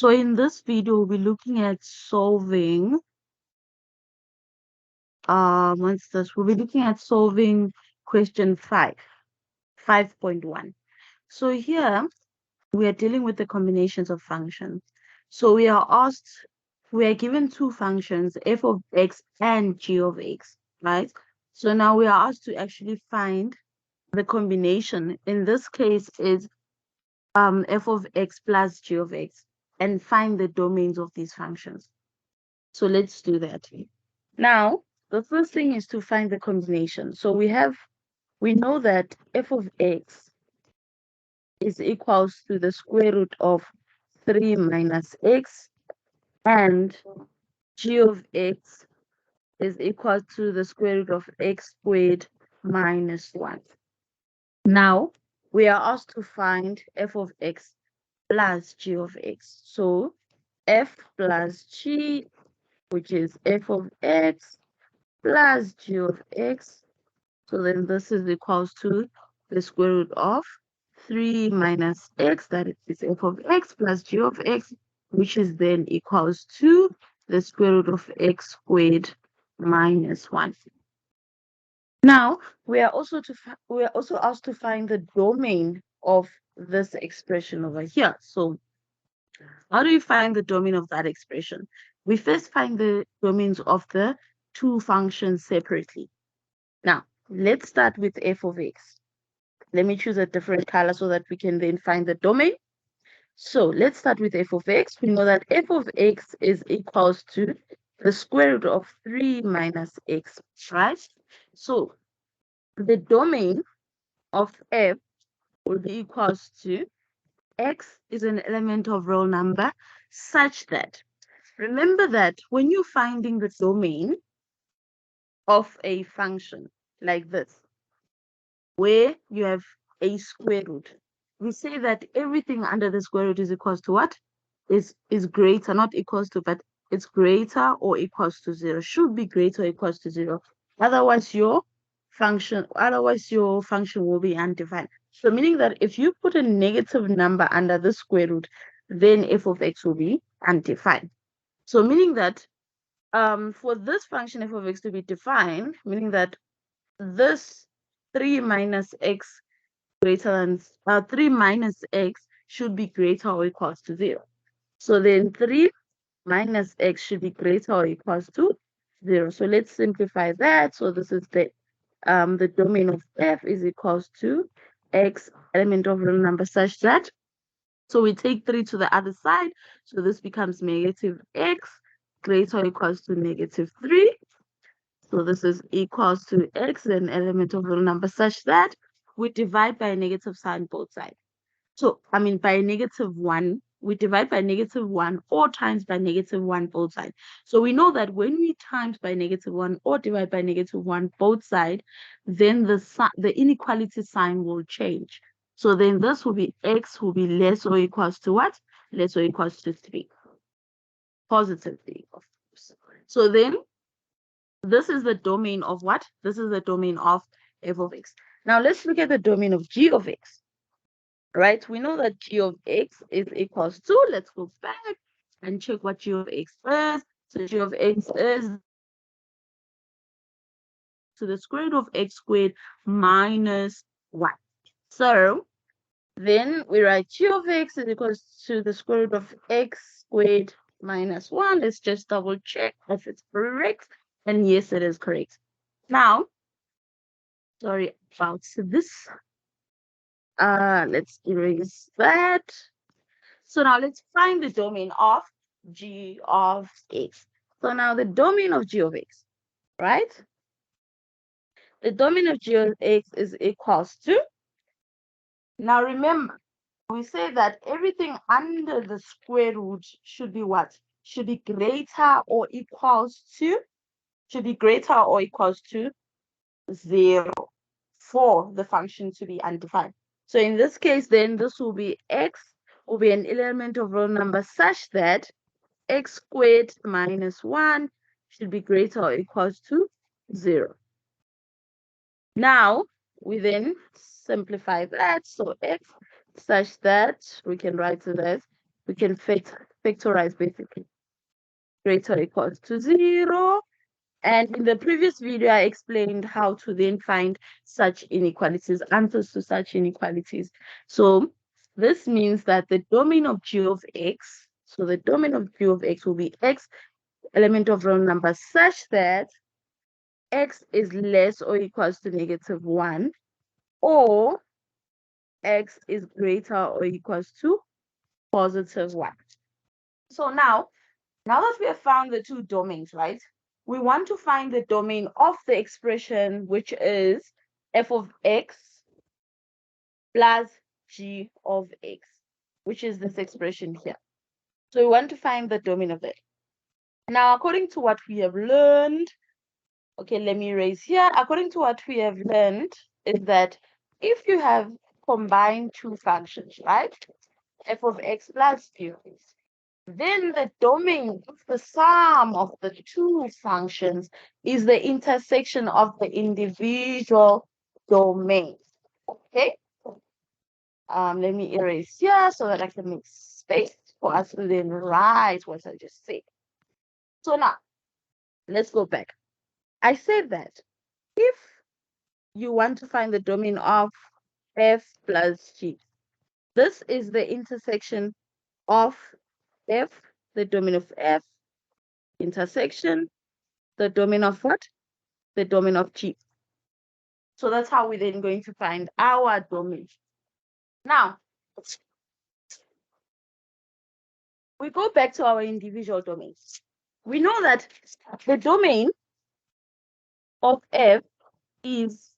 So in this video, we'll be looking at solving, what's this? We'll be looking at solving question 5.1. So here, we are dealing with the combinations of functions. So we are given two functions, f of x and g of x, right? So now we are asked to actually find the combination. In this case, is f of x plus g of x, and find the domains of these functions. So let's do that. Now, the first thing is to find the combination. So we know that f of x is equals to the square root of 3 minus x, and g of x is equal to the square root of x squared minus 1. Now, we are asked to find f of x plus g of x. So f plus g, which is f of x plus g of x. So then this is equals to the square root of 3 minus x, that is f of x plus g of x, which is then equals to the square root of x squared minus 1. Now, we are also asked to find the domain of this expression over here. So how do you find the domain of that expression? We first find the domains of the two functions separately. Now, let's start with f of x. Let me choose a different color so that we can then find the domain. So let's start with f of x. We know that f of x is equals to the square root of 3 minus x, right? So the domain of f will be equals to x is an element of real number such that, remember that when you're finding the domain of a function like this, where you have a square root, we say that everything under the square root is equals to what? Is greater, not equals to, but it's greater or equals to 0. Should be greater or equals to 0. Otherwise your function will be undefined. So meaning that if you put a negative number under the square root, then f of x will be undefined. So meaning that for this function f of x to be defined, meaning that this 3 minus x greater than 3 minus x should be greater or equals to 0. So then 3 minus x should be greater or equals to 0. So let's simplify that. So this is the domain of f is equals to x element of real number such that, so we take 3 to the other side. So this becomes negative x greater or equals to negative 3. So this is equals to x, an element of real number such that we divide by a negative sign both sides. So, I mean, by negative 1, we divide by negative 1 or times by negative 1 both sides. So we know that when we times by negative 1 or divide by negative 1 both sides, then the inequality sign will change. So then this will be x will be less or equals to what? Less or equals to 3. Positive 3, of course. So then this is the domain of what? This is the domain of f of x. Now let's look at the domain of g of x. Right? We know that g of x is equals to, let's go back and check what g of x is. So g of x is to the square root of x squared minus 1. So then we write g of x is equals to the square root of x squared minus 1. Let's just double check if it's correct. And yes, it is correct. Now, sorry about this. Let's erase that. So now let's find the domain of g of x. So now the domain of g of x, right? The domain of g of x is equals to, now remember, we say that everything under the square root should be what? Should be greater or equals to, 0 for the function to be undefined. So in this case, then this will be x will be an element of real number such that x squared minus 1 should be greater or equals to 0. Now, we then simplify that. So x such that we can write it as, we can fit factorize basically. Greater or equals to 0. And in the previous video, I explained how to then find such inequalities, answers to such inequalities. So this means that the domain of g of x, so the domain of g of x will be x, element of real number, such that x is less or equals to -1, or x is greater or equals to +1. So now that we have found the two domains, right, we want to find the domain of the expression, which is f of x plus g of x, which is this expression here. So we want to find the domain of it. Now, according to what we have learned, okay, let me erase here. According to what we have learned is that if you have combined two functions, right, f of x plus g of x, then the domain of the sum of the two functions is the intersection of the individual domains. Okay. Let me erase here so that I can make space for us to then write what I just said. So now, let's go back. I said that if you want to find the domain of f plus g, this is the intersection of f, the domain of f, intersection, the domain of what? The domain of g. So that's how we're then going to find our domain. Now, we go back to our individual domains. We know that the domain of f is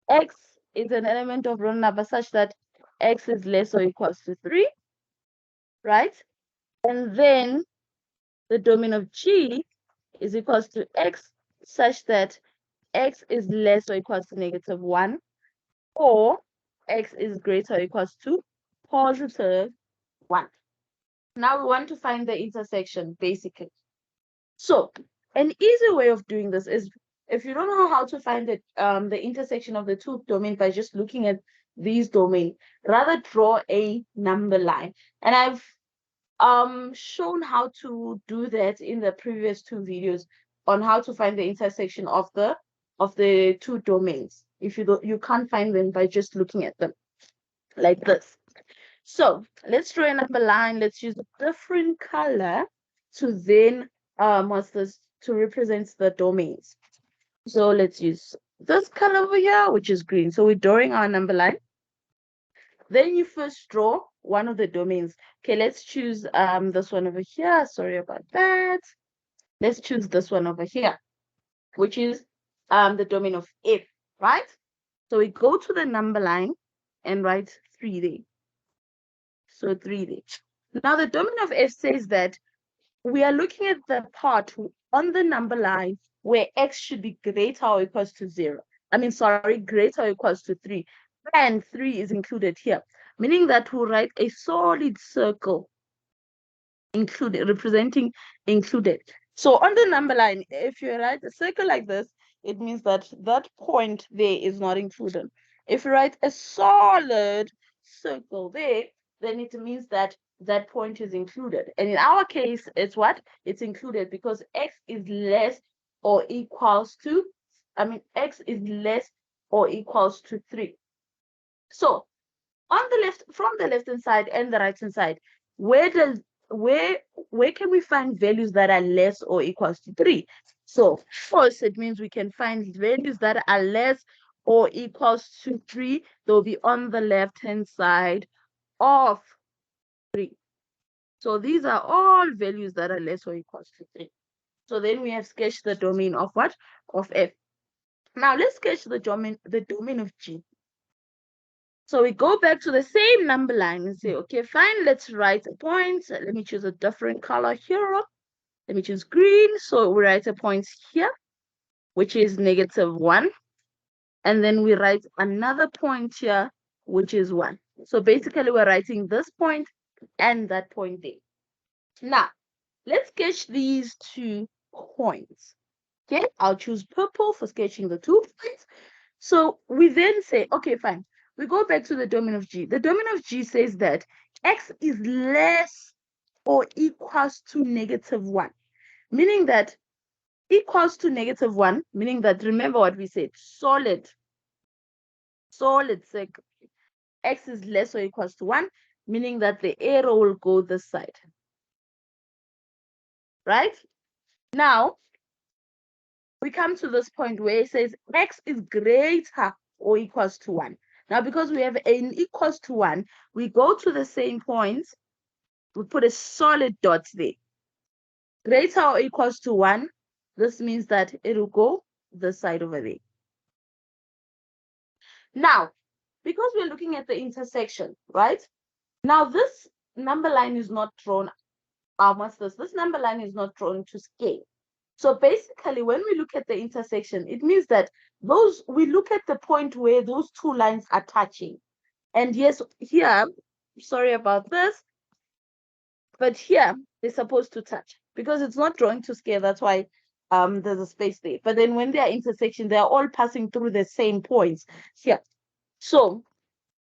x is an element of real number such that x is less or equals to 3, right? And then the domain of g is equals to x such that x is less or equals to -1, or x is greater or equals to +1. Now we want to find the intersection, basically. So an easy way of doing this is, if you don't know how to find the intersection of the two domains by just looking at these domains, rather draw a number line. And I've shown how to do that in the previous two videos on how to find the intersection of the two domains. If you can't find them by just looking at them like this. So let's draw a number line. Let's use a different color to then what's this, to represent the domains. So let's use this color over here, which is green. So we're drawing our number line. Then you first draw one of the domains. Okay, let's choose this one over here. Sorry about that. Let's choose this one over here, which is the domain of f, right? So we go to the number line and write 3 there. So 3 there. Now the domain of f says that we are looking at the part on the number line where x should be greater or equals to 0. I mean, sorry, greater or equals to 3. And 3 is included here, meaning that we'll write a solid circle included, representing included. So on the number line, if you write a circle like this, it means that that point there is not included. If you write a solid circle there, then it means that that point is included. And in our case, it's what? It's included because x is less or equals to, x is less or equals to 3. So on the left, from the left hand side and the right hand side, where can we find values that are less or equals to 3? So first, it means we can find values that are less or equals to 3. They'll be on the left hand side of 3. So these are all values that are less or equals to 3. So then we have sketched the domain of what? Of f. Now let's sketch the domain of g. So we go back to the same number line and say, okay, fine, let's write a point. Let me choose a different color here. Let me choose green. So we write a point here, which is -1. And then we write another point here, which is 1. So basically, we're writing this point and that point there. Now, let's sketch these 2 points. Okay, I'll choose purple for sketching the 2 points. So we then say, okay, fine. We go back to the domain of g. The domain of g says that x is less or equals to -1, meaning that equals to -1, meaning that, remember what we said, solid circle, x is less or equals to 1, meaning that the arrow will go this side, right? Now, we come to this point where it says x is greater or equals to 1. Now, because we have n equals to 1, we go to the same point, we put a solid dot there. Greater or equals to 1, this means that it will go this side over there. Now, because we're looking at the intersection, right? Now, this number line is not drawn. What's this? This number line is not drawn to scale. So basically, when we look at the intersection, it means that we look at the point where those two lines are touching. And yes, here, sorry about this, but here they're supposed to touch because it's not drawing to scale. That's why there's a space there. But then when they are intersection, they are all passing through the same points here. So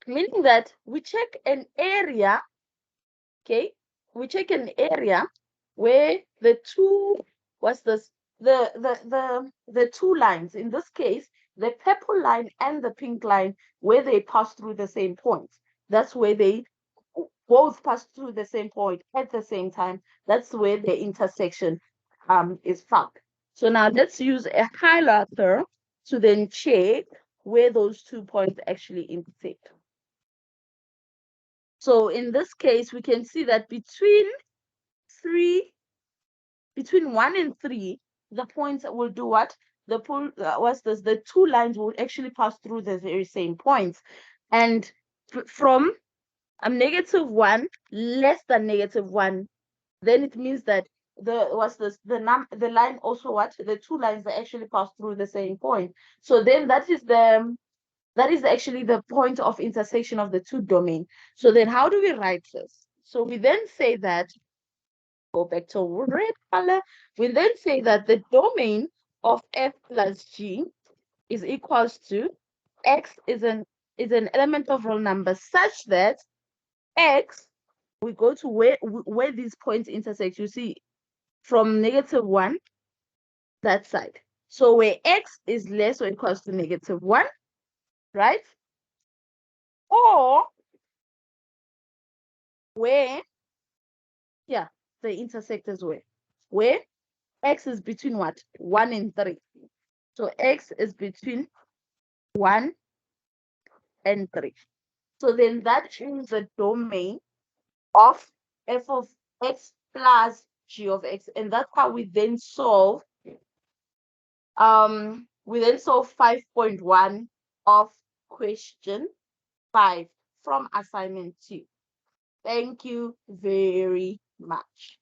meaning that we check an area, okay? We check an area where the two, what's this? The two lines, in this case, the purple line and the pink line, where they pass through the same points. That's where they both pass through the same point at the same time. That's where the intersection is found. So now let's use a highlighter to then check where those 2 points actually intersect. So in this case, we can see that between 1 and 3, the points will do what? The two lines will actually pass through the very same points. And from -1 less than -1, then it means that the line also what? The two lines that actually pass through the same point. So then that is actually the point of intersection of the two domains. So then how do we write this? So we then say that, go back to red color, we then say that the domain of f plus g is equals to x is an element of real number such that x, we go to where these points intersect. You see from -1, that side. So where x is less or equals to -1, right? Or where, yeah, the intersectors where x is between what? 1 and 3. So x is between 1 and 3. So then that is the domain of f of x plus g of x. And that's how we then solve 5.1 of question 5 from assignment 2. Thank you very much.